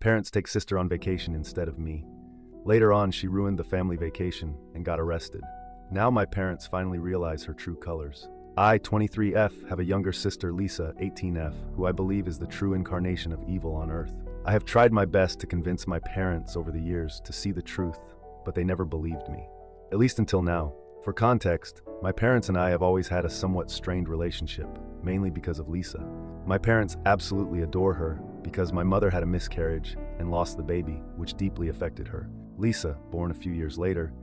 Parents take sister on vacation instead of me. Later on, she ruined the family vacation and got arrested. Now my parents finally realize her true colors. I, 23F, have a younger sister, Lisa, 18F, who I believe is the true incarnation of evil on Earth. I have tried my best to convince my parents over the years to see the truth, but they never believed me. At least until now. For context, my parents and I have always had a somewhat strained relationship, mainly because of Lisa. My parents absolutely adore her because my mother had a miscarriage and lost the baby, which deeply affected her. Lisa, born a few years later,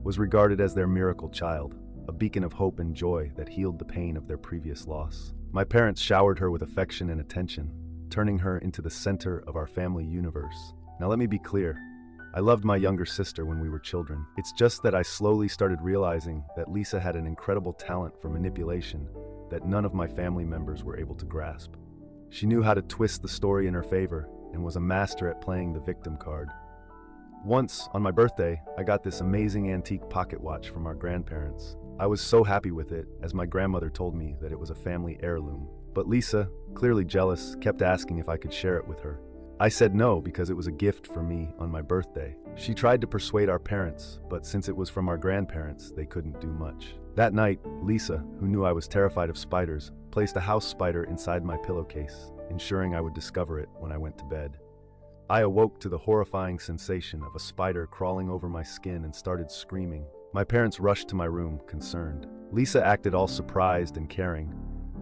was regarded as their miracle child, a beacon of hope and joy that healed the pain of their previous loss. My parents showered her with affection and attention, turning her into the center of our family universe. Now let me be clear, I loved my younger sister when we were children. It's just that I slowly started realizing that Lisa had an incredible talent for manipulation that none of my family members were able to grasp. She knew how to twist the story in her favor and was a master at playing the victim card. Once, on my birthday, I got this amazing antique pocket watch from our grandparents. I was so happy with it, as my grandmother told me that it was a family heirloom. But Lisa, clearly jealous, kept asking if I could share it with her. I said no because it was a gift for me on my birthday. She tried to persuade our parents, but since it was from our grandparents, they couldn't do much. That night, Lisa, who knew I was terrified of spiders, placed a house spider inside my pillowcase, ensuring I would discover it when I went to bed. I awoke to the horrifying sensation of a spider crawling over my skin and started screaming. My parents rushed to my room, concerned. Lisa acted all surprised and caring,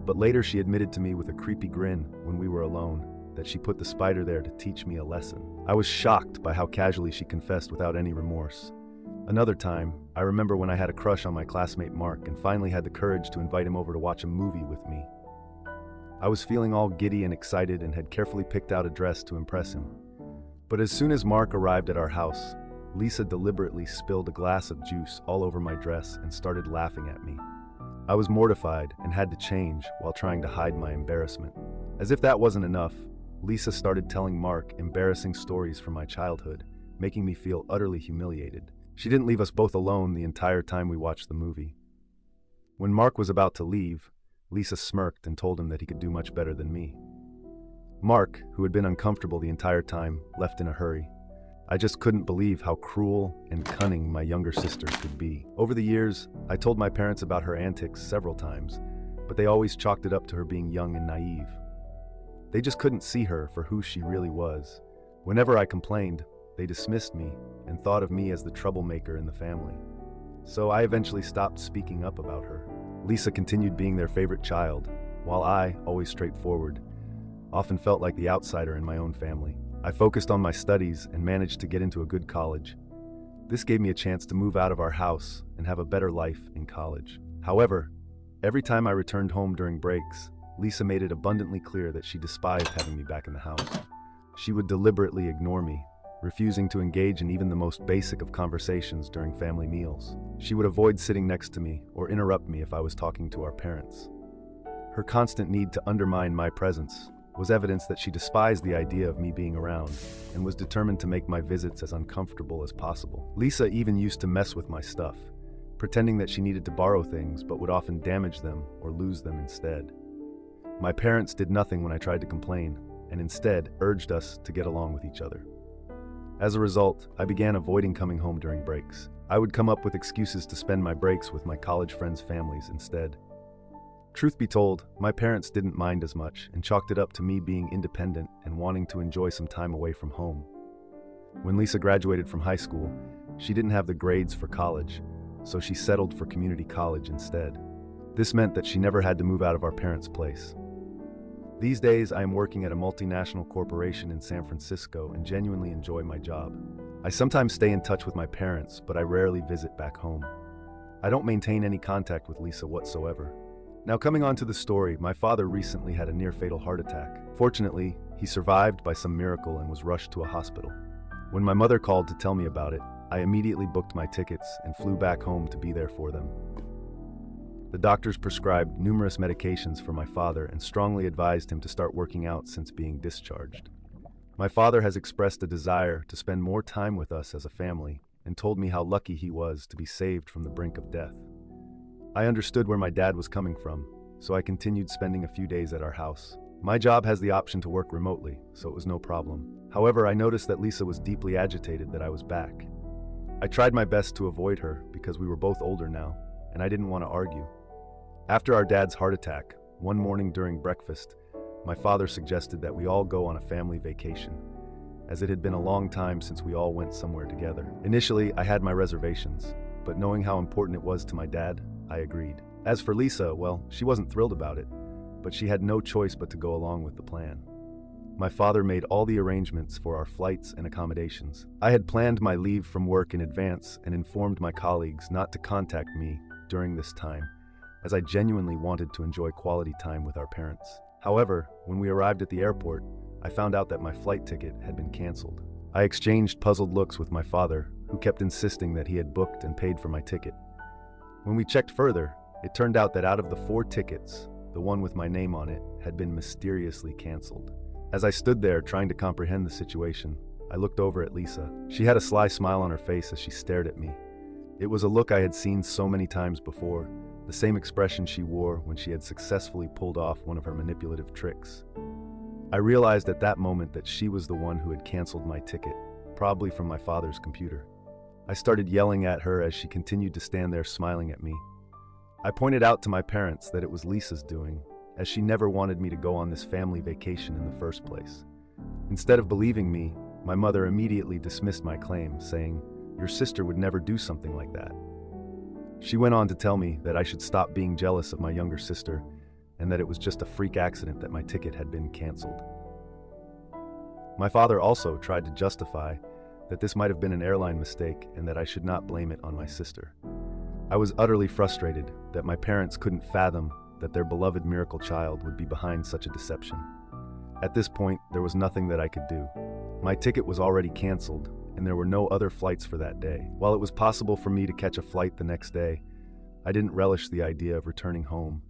but later she admitted to me with a creepy grin when we were alone that she put the spider there to teach me a lesson. I was shocked by how casually she confessed without any remorse. Another time, I remember when I had a crush on my classmate Mark and finally had the courage to invite him over to watch a movie with me. I was feeling all giddy and excited and had carefully picked out a dress to impress him. But as soon as Mark arrived at our house, Lisa deliberately spilled a glass of juice all over my dress and started laughing at me. I was mortified and had to change while trying to hide my embarrassment. As if that wasn't enough, Lisa started telling Mark embarrassing stories from my childhood, making me feel utterly humiliated. She didn't leave us both alone the entire time we watched the movie. When Mark was about to leave, Lisa smirked and told him that he could do much better than me. Mark, who had been uncomfortable the entire time, left in a hurry. I just couldn't believe how cruel and cunning my younger sister could be. Over the years, I told my parents about her antics several times, but they always chalked it up to her being young and naive. They just couldn't see her for who she really was. Whenever I complained, they dismissed me and thought of me as the troublemaker in the family. So I eventually stopped speaking up about her. Lisa continued being their favorite child, while I, always straightforward, often felt like the outsider in my own family. I focused on my studies and managed to get into a good college. This gave me a chance to move out of our house and have a better life in college. However, every time I returned home during breaks, Lisa made it abundantly clear that she despised having me back in the house. She would deliberately ignore me, refusing to engage in even the most basic of conversations during family meals. She would avoid sitting next to me or interrupt me if I was talking to our parents. Her constant need to undermine my presence was evidence that she despised the idea of me being around and was determined to make my visits as uncomfortable as possible. Lisa even used to mess with my stuff, pretending that she needed to borrow things but would often damage them or lose them instead. My parents did nothing when I tried to complain, and instead urged us to get along with each other. As a result, I began avoiding coming home during breaks. I would come up with excuses to spend my breaks with my college friends' families instead. Truth be told, my parents didn't mind as much and chalked it up to me being independent and wanting to enjoy some time away from home. When Lisa graduated from high school, she didn't have the grades for college, so she settled for community college instead. This meant that she never had to move out of our parents' place. These days, I am working at a multinational corporation in San Francisco and genuinely enjoy my job. I sometimes stay in touch with my parents, but I rarely visit back home. I don't maintain any contact with Lisa whatsoever. Now, coming on to the story, my father recently had a near-fatal heart attack. Fortunately, he survived by some miracle and was rushed to a hospital. When my mother called to tell me about it, I immediately booked my tickets and flew back home to be there for them. The doctors prescribed numerous medications for my father and strongly advised him to start working out since being discharged. My father has expressed a desire to spend more time with us as a family and told me how lucky he was to be saved from the brink of death. I understood where my dad was coming from, so I continued spending a few days at our house. My job has the option to work remotely, so it was no problem. However, I noticed that Lisa was deeply agitated that I was back. I tried my best to avoid her because we were both older now, and I didn't want to argue. After our dad's heart attack, one morning during breakfast, my father suggested that we all go on a family vacation, as it had been a long time since we all went somewhere together. Initially, I had my reservations, but knowing how important it was to my dad, I agreed. As for Lisa, well, she wasn't thrilled about it, but she had no choice but to go along with the plan. My father made all the arrangements for our flights and accommodations. I had planned my leave from work in advance and informed my colleagues not to contact me during this time, as I genuinely wanted to enjoy quality time with our parents. However, when we arrived at the airport, I found out that my flight ticket had been canceled. I exchanged puzzled looks with my father, who kept insisting that he had booked and paid for my ticket. When we checked further, it turned out that out of the 4 tickets, the one with my name on it had been mysteriously canceled. As I stood there trying to comprehend the situation, I looked over at Lisa. She had a sly smile on her face as she stared at me. It was a look I had seen so many times before, the same expression she wore when she had successfully pulled off one of her manipulative tricks. I realized at that moment that she was the one who had canceled my ticket, probably from my father's computer. I started yelling at her as she continued to stand there smiling at me. I pointed out to my parents that it was Lisa's doing, as she never wanted me to go on this family vacation in the first place. Instead of believing me, my mother immediately dismissed my claim, saying, "Your sister would never do something like that." She went on to tell me that I should stop being jealous of my younger sister and that it was just a freak accident that my ticket had been canceled. My father also tried to justify that this might have been an airline mistake and that I should not blame it on my sister. I was utterly frustrated that my parents couldn't fathom that their beloved miracle child would be behind such a deception. At this point, there was nothing that I could do. My ticket was already canceled, and there were no other flights for that day. While it was possible for me to catch a flight the next day, I didn't relish the idea of returning home,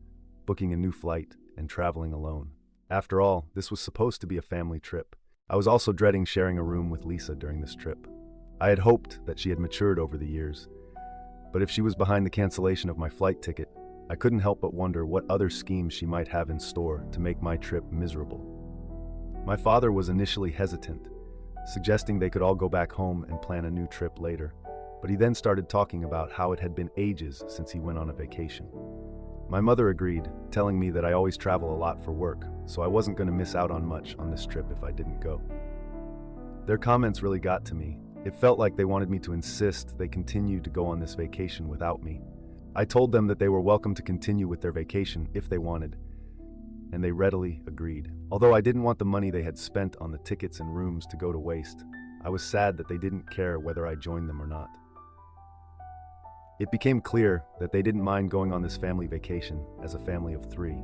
booking a new flight, and traveling alone. After all, this was supposed to be a family trip. I was also dreading sharing a room with Lisa during this trip. I had hoped that she had matured over the years, but if she was behind the cancellation of my flight ticket, I couldn't help but wonder what other schemes she might have in store to make my trip miserable. My father was initially hesitant, suggesting they could all go back home and plan a new trip later, but he then started talking about how it had been ages since he went on a vacation. My mother agreed, telling me that I always travel a lot for work, so I wasn't going to miss out on much on this trip if I didn't go. Their comments really got to me. It felt like they wanted me to insist they continue to go on this vacation without me. I told them that they were welcome to continue with their vacation if they wanted, and they readily agreed. Although I didn't want the money they had spent on the tickets and rooms to go to waste, I was sad that they didn't care whether I joined them or not. It became clear that they didn't mind going on this family vacation as a family of 3.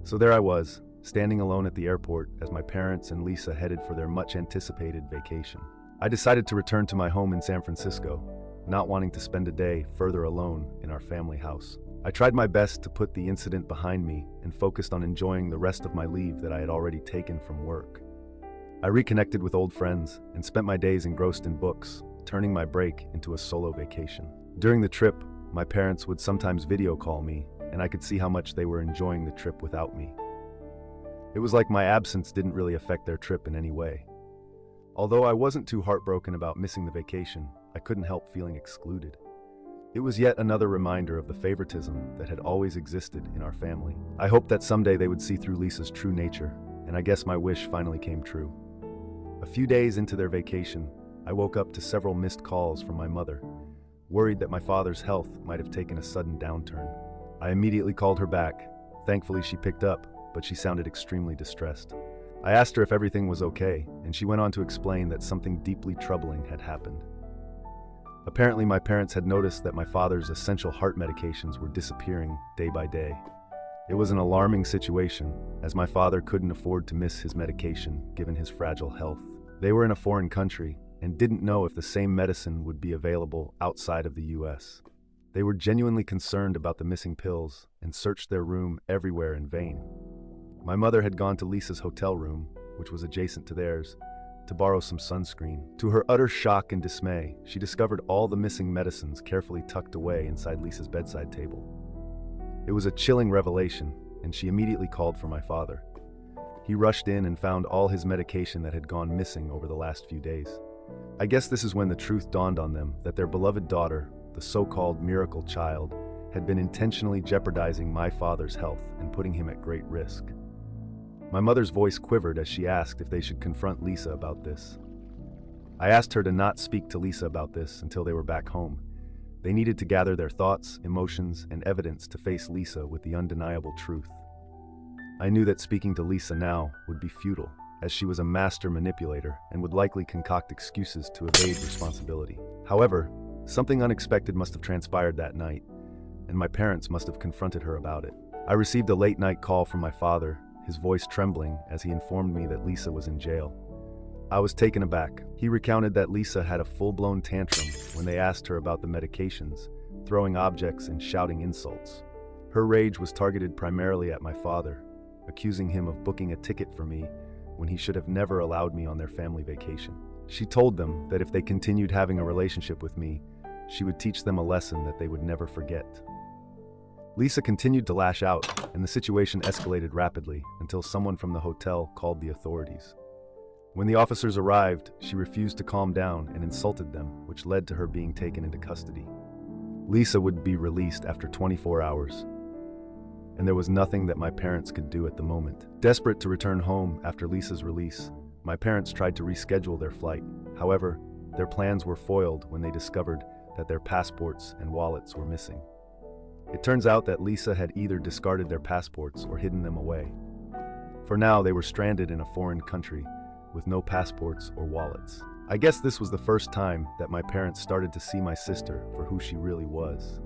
So there I was, standing alone at the airport as my parents and Lisa headed for their much-anticipated vacation. I decided to return to my home in San Francisco, not wanting to spend a day further alone in our family house. I tried my best to put the incident behind me and focused on enjoying the rest of my leave that I had already taken from work. I reconnected with old friends and spent my days engrossed in books, turning my break into a solo vacation. During the trip, my parents would sometimes video call me, and I could see how much they were enjoying the trip without me. It was like my absence didn't really affect their trip in any way. Although I wasn't too heartbroken about missing the vacation, I couldn't help feeling excluded. It was yet another reminder of the favoritism that had always existed in our family. I hoped that someday they would see through Lisa's true nature, and I guess my wish finally came true. A few days into their vacation, I woke up to several missed calls from my mother, worried that my father's health might have taken a sudden downturn. I immediately called her back. Thankfully, she picked up, but she sounded extremely distressed. I asked her if everything was okay, and she went on to explain that something deeply troubling had happened. Apparently, my parents had noticed that my father's essential heart medications were disappearing day by day. It was an alarming situation, as my father couldn't afford to miss his medication given his fragile health. They were in a foreign country and didn't know if the same medicine would be available outside of the US. They were genuinely concerned about the missing pills and searched their room everywhere in vain. My mother had gone to Lisa's hotel room, which was adjacent to theirs, to borrow some sunscreen. To her utter shock and dismay, she discovered all the missing medicines carefully tucked away inside Lisa's bedside table. It was a chilling revelation, and she immediately called for my father. He rushed in and found all his medication that had gone missing over the last few days. I guess this is when the truth dawned on them that their beloved daughter, the so-called miracle child, had been intentionally jeopardizing my father's health and putting him at great risk. My mother's voice quivered as she asked if they should confront Lisa about this. I asked her to not speak to Lisa about this until they were back home. They needed to gather their thoughts, emotions, and evidence to face Lisa with the undeniable truth. I knew that speaking to Lisa now would be futile, as she was a master manipulator and would likely concoct excuses to evade responsibility. However, something unexpected must have transpired that night, and my parents must have confronted her about it. I received a late-night call from my father, his voice trembling as he informed me that Lisa was in jail. I was taken aback. He recounted that Lisa had a full-blown tantrum when they asked her about the medications, throwing objects and shouting insults. Her rage was targeted primarily at my father, accusing him of booking a ticket for me when he should have never allowed me on their family vacation. She told them that if they continued having a relationship with me, she would teach them a lesson that they would never forget. Lisa continued to lash out, and the situation escalated rapidly until someone from the hotel called the authorities. When the officers arrived, she refused to calm down and insulted them, which led to her being taken into custody. Lisa would be released after 24 hours, and there was nothing that my parents could do at the moment. Desperate to return home after Lisa's release, my parents tried to reschedule their flight. However, their plans were foiled when they discovered that their passports and wallets were missing. It turns out that Lisa had either discarded their passports or hidden them away. For now, they were stranded in a foreign country with no passports or wallets. I guess this was the first time that my parents started to see my sister for who she really was.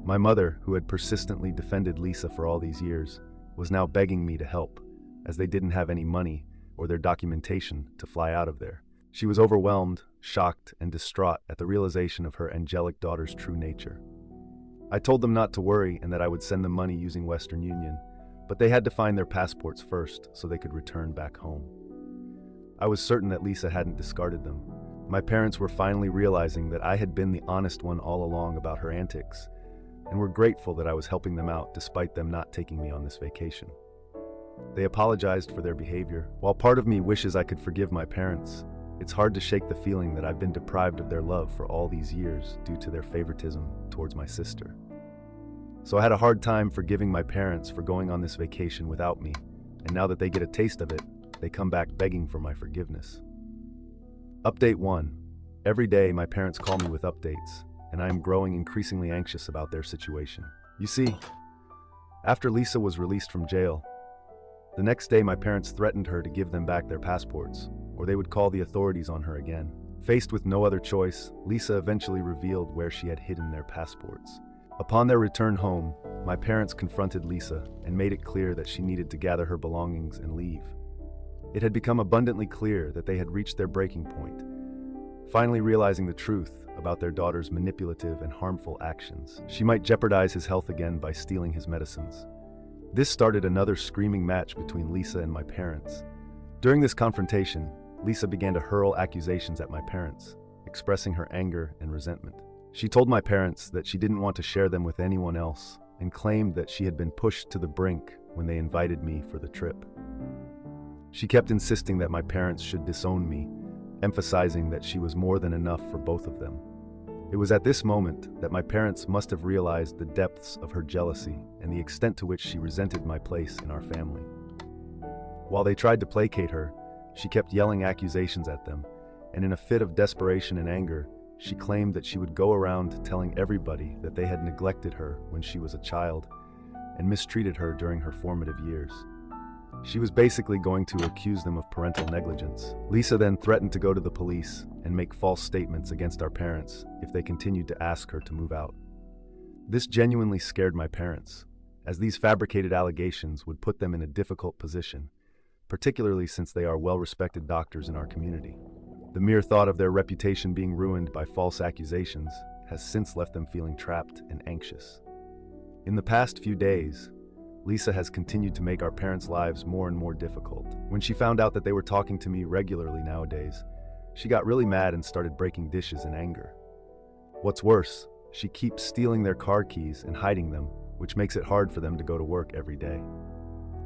My mother, who had persistently defended Lisa for all these years, was now begging me to help, as they didn't have any money or their documentation to fly out of there. She was overwhelmed, shocked, and distraught at the realization of her angelic daughter's true nature. I told them not to worry and that I would send them money using Western Union, but they had to find their passports first so they could return back home. I was certain that Lisa hadn't discarded them. My parents were finally realizing that I had been the honest one all along about her antics, and were grateful that I was helping them out despite them not taking me on this vacation. They apologized for their behavior. While part of me wishes I could forgive my parents, it's hard to shake the feeling that I've been deprived of their love for all these years due to their favoritism towards my sister. So I had a hard time forgiving my parents for going on this vacation without me, and now that they get a taste of it, they come back begging for my forgiveness. Update 1. Every day my parents call me with updates, and I am growing increasingly anxious about their situation. You see, after Lisa was released from jail, the next day my parents threatened her to give them back their passports, or they would call the authorities on her again. Faced with no other choice, Lisa eventually revealed where she had hidden their passports. Upon their return home, my parents confronted Lisa and made it clear that she needed to gather her belongings and leave. It had become abundantly clear that they had reached their breaking point, finally realizing the truth about their daughter's manipulative and harmful actions. She might jeopardize his health again by stealing his medicines. This started another screaming match between Lisa and my parents. During this confrontation, Lisa began to hurl accusations at my parents, expressing her anger and resentment. She told my parents that she didn't want to share them with anyone else and claimed that she had been pushed to the brink when they invited me for the trip. She kept insisting that my parents should disown me, emphasizing that she was more than enough for both of them. It was at this moment that my parents must have realized the depths of her jealousy and the extent to which she resented my place in our family. While they tried to placate her, she kept yelling accusations at them, and in a fit of desperation and anger, she claimed that she would go around telling everybody that they had neglected her when she was a child and mistreated her during her formative years. She was basically going to accuse them of parental negligence. Lisa then threatened to go to the police and make false statements against our parents if they continued to ask her to move out. This genuinely scared my parents, as these fabricated allegations would put them in a difficult position, particularly since they are well-respected doctors in our community. The mere thought of their reputation being ruined by false accusations has since left them feeling trapped and anxious. In the past few days, Lisa has continued to make our parents' lives more and more difficult. When she found out that they were talking to me regularly nowadays, she got really mad and started breaking dishes in anger. What's worse, she keeps stealing their car keys and hiding them, which makes it hard for them to go to work every day.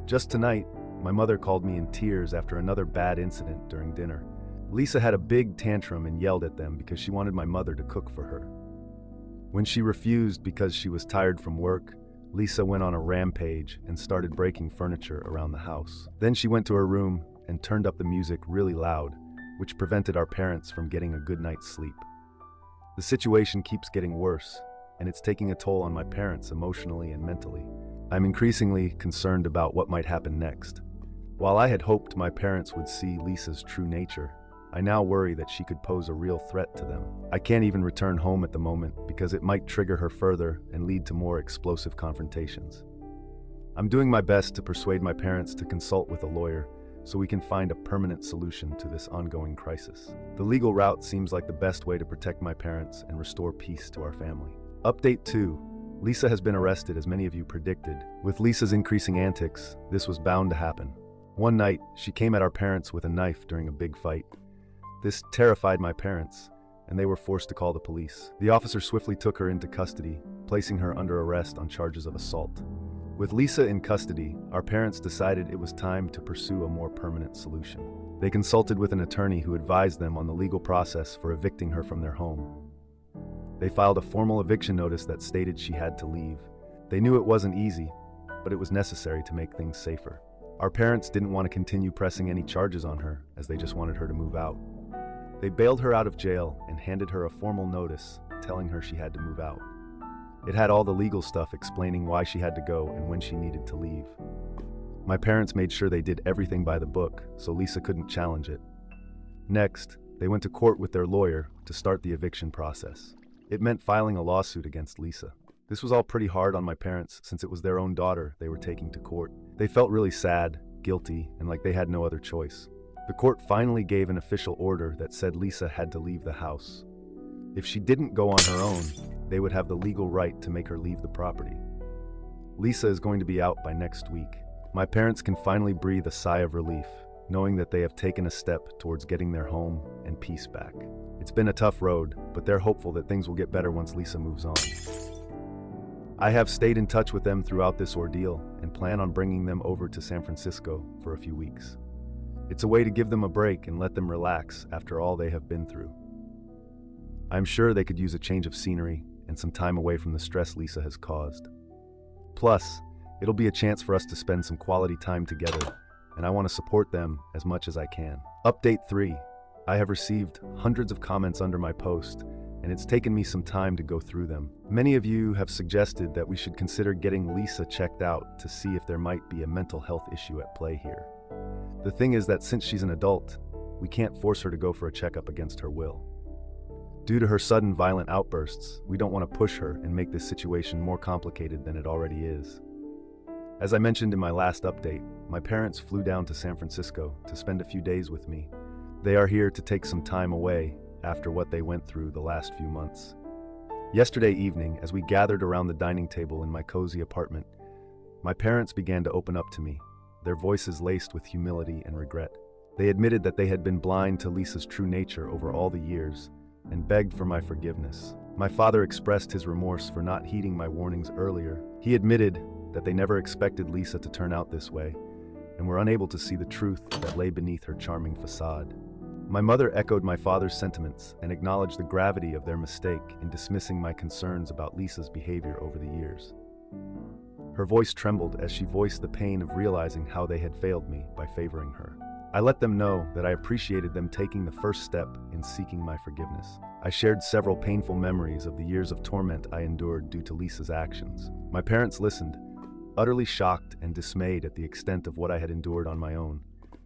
Just tonight, my mother called me in tears after another bad incident during dinner. Lisa had a big tantrum and yelled at them because she wanted my mother to cook for her. When she refused because she was tired from work, Lisa went on a rampage and started breaking furniture around the house. Then she went to her room and turned up the music really loud, which prevented our parents from getting a good night's sleep. The situation keeps getting worse, and it's taking a toll on my parents emotionally and mentally. I'm increasingly concerned about what might happen next. While I had hoped my parents would see Lisa's true nature, I now worry that she could pose a real threat to them. I can't even return home at the moment because it might trigger her further and lead to more explosive confrontations. I'm doing my best to persuade my parents to consult with a lawyer so we can find a permanent solution to this ongoing crisis. The legal route seems like the best way to protect my parents and restore peace to our family. Update 2. Lisa has been arrested, as many of you predicted. With Lisa's increasing antics, this was bound to happen. One night, she came at our parents with a knife during a big fight. This terrified my parents, and they were forced to call the police. The officer swiftly took her into custody, placing her under arrest on charges of assault. With Lisa in custody, our parents decided it was time to pursue a more permanent solution. They consulted with an attorney who advised them on the legal process for evicting her from their home. They filed a formal eviction notice that stated she had to leave. They knew it wasn't easy, but it was necessary to make things safer. Our parents didn't want to continue pressing any charges on her, as they just wanted her to move out. They bailed her out of jail and handed her a formal notice telling her she had to move out. It had all the legal stuff explaining why she had to go and when she needed to leave. My parents made sure they did everything by the book, so Lisa couldn't challenge it. Next, they went to court with their lawyer to start the eviction process. It meant filing a lawsuit against Lisa. This was all pretty hard on my parents since it was their own daughter they were taking to court. They felt really sad, guilty, and like they had no other choice. The court finally gave an official order that said Lisa had to leave the house. If she didn't go on her own, they would have the legal right to make her leave the property. Lisa is going to be out by next week. My parents can finally breathe a sigh of relief, knowing that they have taken a step towards getting their home and peace back. It's been a tough road, but they're hopeful that things will get better once Lisa moves on. I have stayed in touch with them throughout this ordeal and plan on bringing them over to San Francisco for a few weeks. It's a way to give them a break and let them relax after all they have been through. I'm sure they could use a change of scenery and some time away from the stress Lisa has caused. Plus, it'll be a chance for us to spend some quality time together, and I want to support them as much as I can. Update 3. I have received hundreds of comments under my post, and it's taken me some time to go through them. Many of you have suggested that we should consider getting Lisa checked out to see if there might be a mental health issue at play here. The thing is that since she's an adult, we can't force her to go for a checkup against her will. Due to her sudden violent outbursts, we don't want to push her and make this situation more complicated than it already is. As I mentioned in my last update, my parents flew down to San Francisco to spend a few days with me. They are here to take some time away after what they went through the last few months. Yesterday evening, as we gathered around the dining table in my cozy apartment, my parents began to open up to me, their voices laced with humility and regret. They admitted that they had been blind to Lisa's true nature over all the years and begged for my forgiveness. My father expressed his remorse for not heeding my warnings earlier. He admitted that they never expected Lisa to turn out this way and were unable to see the truth that lay beneath her charming facade. My mother echoed my father's sentiments and acknowledged the gravity of their mistake in dismissing my concerns about Lisa's behavior over the years. Her voice trembled as she voiced the pain of realizing how they had failed me by favoring her. I let them know that I appreciated them taking the first step in seeking my forgiveness. I shared several painful memories of the years of torment I endured due to Lisa's actions. My parents listened, utterly shocked and dismayed at the extent of what I had endured on my own.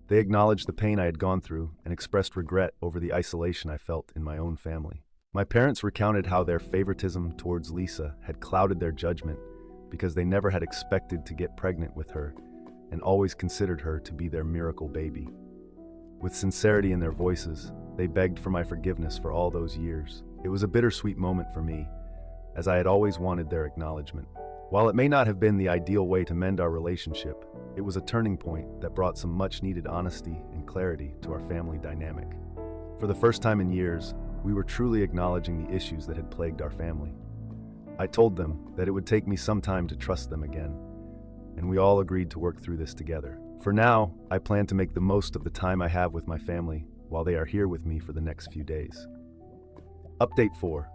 They acknowledged the pain I had gone through and expressed regret over the isolation I felt in my own family. My parents recounted how their favoritism towards Lisa had clouded their judgment because they never had expected to get pregnant with her and always considered her to be their miracle baby. With sincerity in their voices, they begged for my forgiveness for all those years. It was a bittersweet moment for me, as I had always wanted their acknowledgement. While it may not have been the ideal way to mend our relationship, it was a turning point that brought some much-needed honesty and clarity to our family dynamic. For the first time in years, we were truly acknowledging the issues that had plagued our family. I told them that it would take me some time to trust them again, and we all agreed to work through this together. For now, I plan to make the most of the time I have with my family while they are here with me for the next few days. Update 4.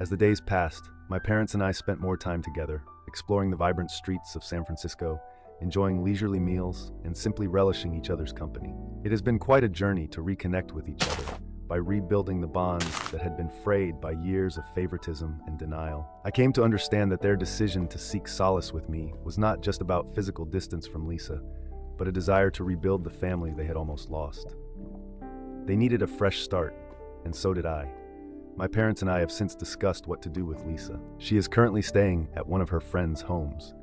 As the days passed, my parents and I spent more time together, exploring the vibrant streets of San Francisco, enjoying leisurely meals, and simply relishing each other's company. It has been quite a journey to reconnect with each other by rebuilding the bonds that had been frayed by years of favoritism and denial. I came to understand that their decision to seek solace with me was not just about physical distance from Lisa, but a desire to rebuild the family they had almost lost. They needed a fresh start, and so did I. My parents and I have since discussed what to do with Lisa. She is currently staying at one of her friends' homes.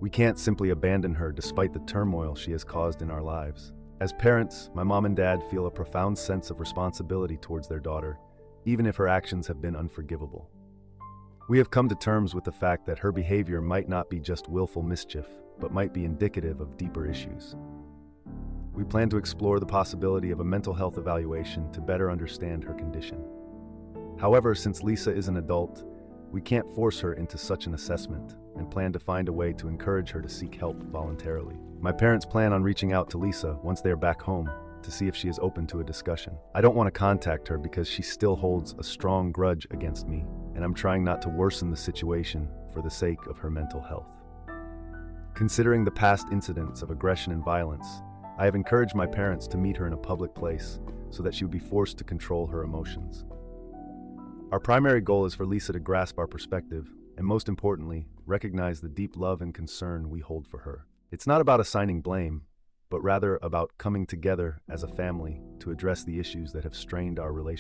We can't simply abandon her despite the turmoil she has caused in our lives. As parents, my mom and dad feel a profound sense of responsibility towards their daughter, even if her actions have been unforgivable. We have come to terms with the fact that her behavior might not be just willful mischief, but might be indicative of deeper issues. We plan to explore the possibility of a mental health evaluation to better understand her condition. However, since Lisa is an adult, we can't force her into such an assessment and plan to find a way to encourage her to seek help voluntarily. My parents plan on reaching out to Lisa once they are back home to see if she is open to a discussion. I don't want to contact her because she still holds a strong grudge against me, and I'm trying not to worsen the situation for the sake of her mental health. Considering the past incidents of aggression and violence, I have encouraged my parents to meet her in a public place so that she would be forced to control her emotions. Our primary goal is for Lisa to grasp our perspective, and most importantly, recognize the deep love and concern we hold for her. It's not about assigning blame, but rather about coming together as a family to address the issues that have strained our relationship.